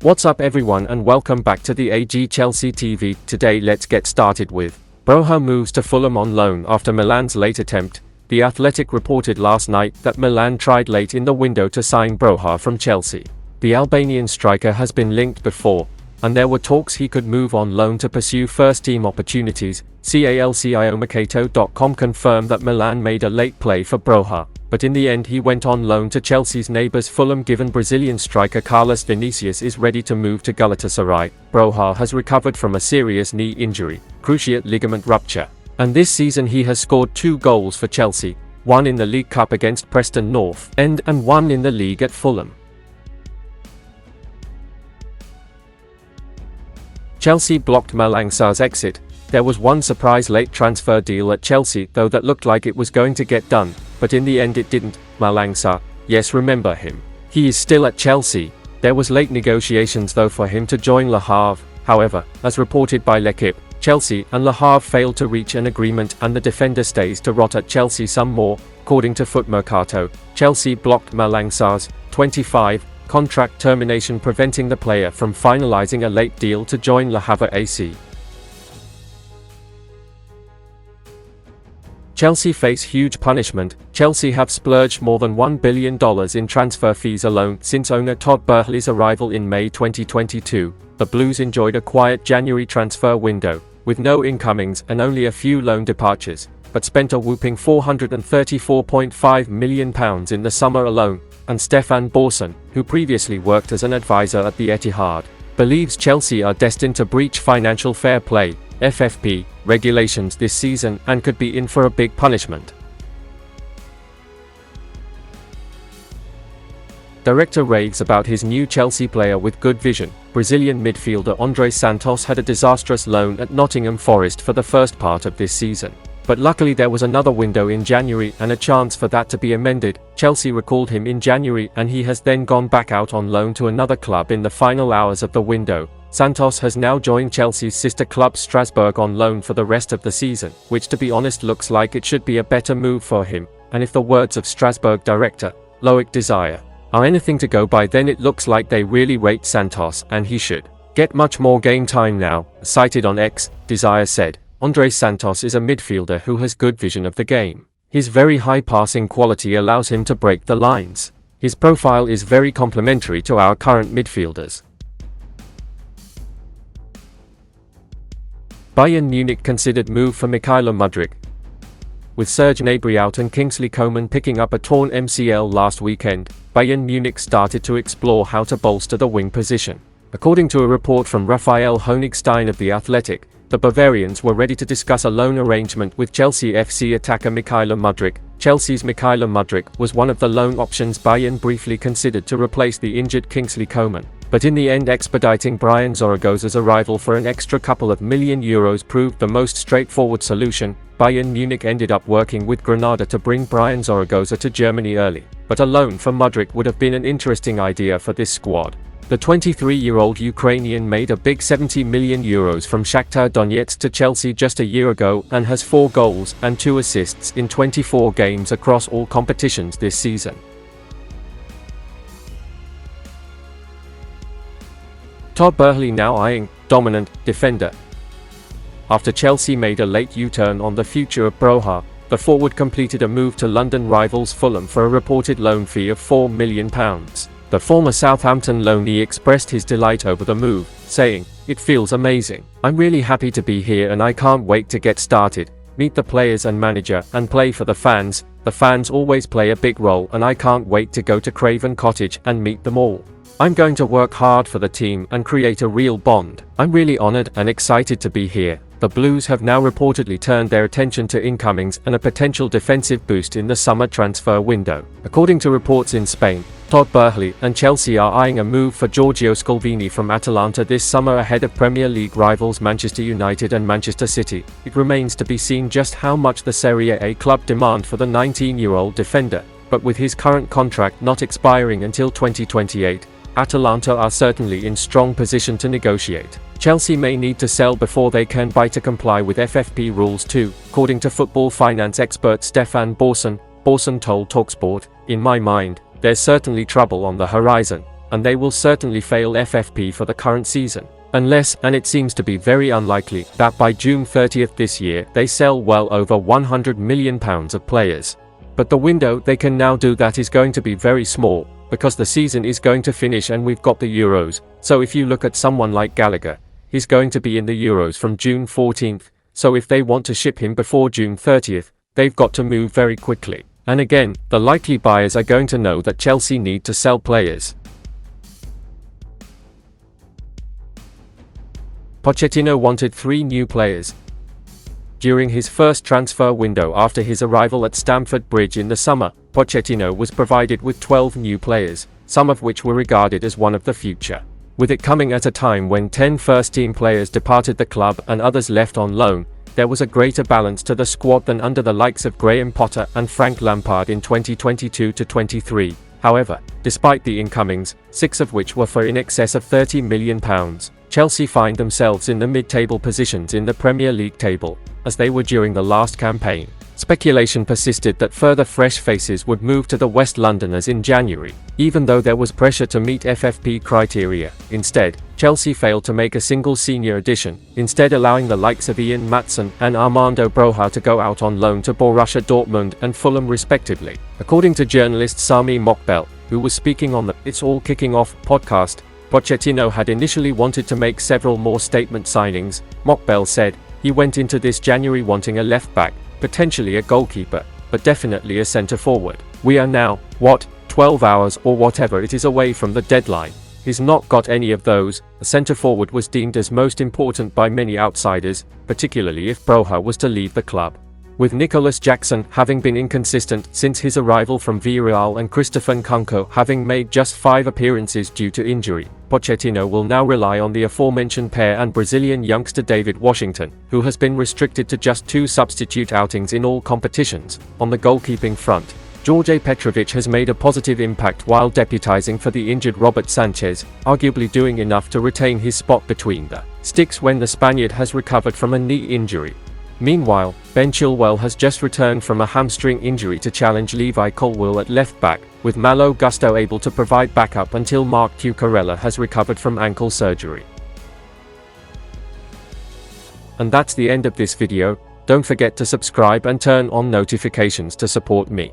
What's up everyone and welcome back to the AG Chelsea TV. Today let's get started with Broha moves to Fulham on loan after Milan's late attempt. The Athletic reported last night that Milan tried late in the window to sign Broha from Chelsea. The Albanian striker has been linked before, and there were talks he could move on loan to pursue first-team opportunities. EYEING confirmed that Milan made a late play for Broha, but in the end he went on loan to Chelsea's neighbours Fulham. Given Brazilian striker Carlos Vinicius is ready to move to Galatasaray, Broha has recovered from a serious knee injury, cruciate ligament rupture, and this season he has scored 2 goals for Chelsea, one in the League Cup against Preston North End and one in the league at Fulham. Chelsea blocked Malangas' exit. There was one surprise late transfer deal at Chelsea though that looked like it was going to get done, but in the end it didn't. Malangas, yes, remember him. He is still at Chelsea. There was late negotiations though for him to join Le Havre. However, as reported by L'Equipe, Chelsea and Le Havre failed to reach an agreement and the defender stays to rot at Chelsea some more. According to Foot Mercato, Chelsea blocked Malangas, 25, contract termination, preventing the player from finalizing a late deal to join Le Havre AC. Chelsea face huge punishment. Chelsea have splurged more than $1 billion in transfer fees alone since owner Todd Boehly's arrival in May 2022. The Blues enjoyed a quiet January transfer window, with no incomings and only a few loan departures, but spent a whopping £434.5 million in the summer alone. And Stefan Borson, who previously worked as an advisor at the Etihad, believes Chelsea are destined to breach financial fair play (FFP) regulations this season and could be in for a big punishment. Director raves about his new Chelsea player with good vision. Brazilian midfielder Andrés Santos had a disastrous loan at Nottingham Forest for the first part of this season. But luckily there was another window in January and a chance for that to be amended. Chelsea recalled him in January and he has then gone back out on loan to another club in the final hours of the window. Santos has now joined Chelsea's sister club Strasbourg on loan for the rest of the season, which to be honest looks like it should be a better move for him, and if the words of Strasbourg director, Loic Desire, are anything to go by, then it looks like they really rate Santos and he should get much more game time now. Cited on X, Desire said, Andrés Santos is a midfielder who has good vision of the game. His very high passing quality allows him to break the lines. His profile is very complementary to our current midfielders. Bayern Munich considered move for MYKHAILO MUDRYK. With Serge Gnabry out and Kingsley Coman picking up a torn MCL last weekend, Bayern Munich started to explore how to bolster the wing position. According to a report from Raphael Honigstein of The Athletic, the Bavarians were ready to discuss a loan arrangement with Chelsea FC attacker MYKHAILO MUDRYK. Chelsea's MYKHAILO MUDRYK was one of the loan options Bayern briefly considered to replace the injured Kingsley Coman, but in the end expediting Brian Zaragoza's arrival for an extra couple of million euros proved the most straightforward solution. Bayern Munich ended up working with Granada to bring Brian Zaragoza to Germany early, but a loan for Mudryk would have been an interesting idea for this squad. The 23-year-old Ukrainian made a big €70 million from Shakhtar Donetsk to Chelsea just a year ago and has 4 goals and 2 assists in 24 games across all competitions this season. Todd Boehly now eyeing dominant defender. After Chelsea made a late U-turn on the future of Broha, the forward completed a move to London rivals Fulham for a reported loan fee of £4 million. The former Southampton loanee expressed his delight over the move, saying, "It feels amazing. I'm really happy to be here and I can't wait to get started, meet the players and manager, and play for the fans. The fans always play a big role and I can't wait to go to Craven Cottage and meet them all. I'm going to work hard for the team and create a real bond. I'm really honored and excited to be here." The Blues have now reportedly turned their attention to incomings and a potential defensive boost in the summer transfer window. According to reports in Spain, Todd Boehly and Chelsea are eyeing a move for Giorgio Scalvini from Atalanta this summer ahead of Premier League rivals Manchester United and Manchester City. It remains to be seen just how much the Serie A club demand for the 19-year-old defender, but with his current contract not expiring until 2028, Atalanta are certainly in strong position to negotiate. Chelsea may need to sell before they can buy to comply with FFP rules too, according to football finance expert Stefan Borson. Borson told TalkSport, "In my mind, there's certainly trouble on the horizon. and they will certainly fail FFP for the current season. Unless, and it seems to be very unlikely, that by June 30th this year they sell well over £100 million of players. But the window they can now do that is going to be very small, because the season is going to finish and we've got the Euros. So if you look at someone like Gallagher, he's going to be in the Euros from June 14th, so if they want to ship him before June 30th, they've got to move very quickly. And again, the likely buyers are going to know that Chelsea need to sell players. Pochettino wanted 3 new players. During his first transfer window after his arrival at Stamford Bridge in the summer, Pochettino was provided with 12 new players, some of which were regarded as one of the future. With it coming at a time when 10 first-team players departed the club and others left on loan, there was a greater balance to the squad than under the likes of Graham Potter and Frank Lampard in 2022-23. However, despite the incomings, 6 of which were for in excess of £30 million, Chelsea find themselves in the mid-table positions in the Premier League table, as they were during the last campaign. Speculation persisted that further fresh faces would move to the West Londoners in January, even though there was pressure to meet FFP criteria. Instead, Chelsea failed to make a single senior addition, instead allowing the likes of Ian Maatsen and Armando Broha to go out on loan to Borussia Dortmund and Fulham respectively. According to journalist Sami Mokbel, who was speaking on the It's All Kicking Off podcast, Pochettino had initially wanted to make several more statement signings. Mokbel said, "He went into this January wanting a left-back, potentially a goalkeeper, but definitely a centre-forward. We are now, 12 hours or whatever it is away from the deadline. He's not got any of those." A centre-forward was deemed as most important by many outsiders, particularly if Broha was to leave the club. With Nicolas Jackson having been inconsistent since his arrival from Villarreal and Christopher Nkunku having made just 5 appearances due to injury, Pochettino will now rely on the aforementioned pair and Brazilian youngster David Washington, who has been restricted to just 2 substitute outings in all competitions. On the goalkeeping front, George Petrovic has made a positive impact while deputizing for the injured Robert Sanchez, arguably doing enough to retain his spot between the sticks when the Spaniard has recovered from a knee injury. Meanwhile, Ben Chilwell has just returned from a hamstring injury to challenge Levi Colwill at left-back, with Malo Gusto able to provide backup until Marc Cucurella has recovered from ankle surgery. And that's the end of this video. Don't forget to subscribe and turn on notifications to support me.